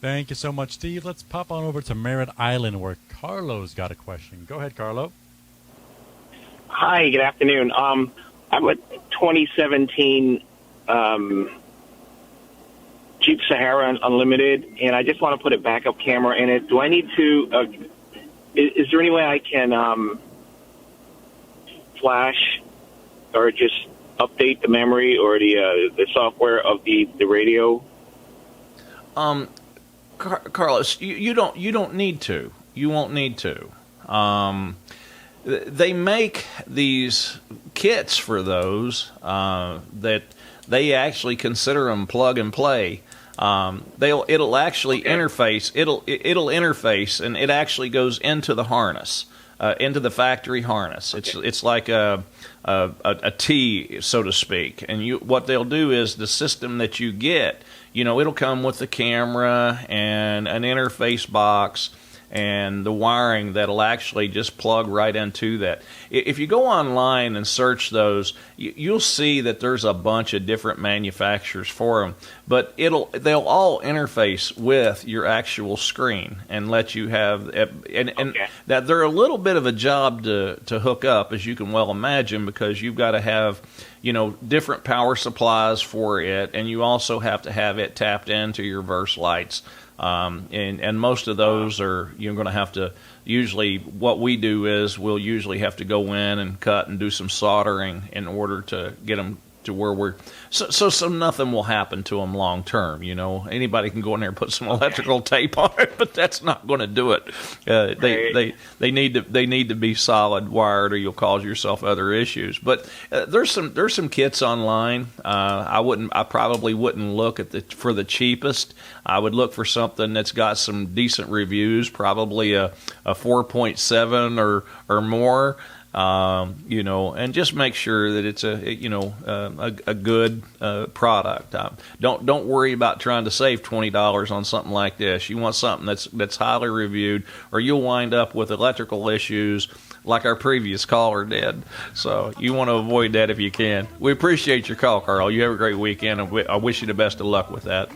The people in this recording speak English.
Thank you so much, Steve. Let's pop on over to Merritt Island where Carlo's got a question. Go ahead, Carlo. Hi, good afternoon. I'm a 2017 Jeep Sahara Unlimited, and I just want to put a backup camera in it. Do I need to? Is there any way I can flash or just update the memory or the software of the radio? Carlos, you don't need to. You won't need to. They make these kits for those that they actually consider them plug and play. It'll actually interface. It'll interface, and it actually goes into the harness, into the factory harness. It's like a T, so to speak. And what they'll do is the system that you get. It'll come with the camera and an interface box and the wiring that'll actually just plug right into that. If you go online and search those, you'll see that there's a bunch of different manufacturers for them, but they'll all interface with your actual screen and let you have, and that they're a little bit of a job to hook up, as you can well imagine, because you've got to have different power supplies for it, and you also have to have it tapped into your Verse lights. And most of those you're going to have to, usually what we do is we'll usually have to go in and cut and do some soldering in order to get them to where we're, so nothing will happen to them long term. Anybody can go in there and put some electrical tape on it, but that's not going to do it. They need to be solid wired, or you'll cause yourself other issues. But there's some kits online. I probably wouldn't look for the cheapest. I would look for something that's got some decent reviews, probably a 4.7 or more. And just make sure that it's a good product. Don't worry about trying to save $20 on something like this. You want something that's highly reviewed, or you'll wind up with electrical issues like our previous caller did. So you want to avoid that if you can. We appreciate your call, Carl. You have a great weekend, and I wish you the best of luck with that.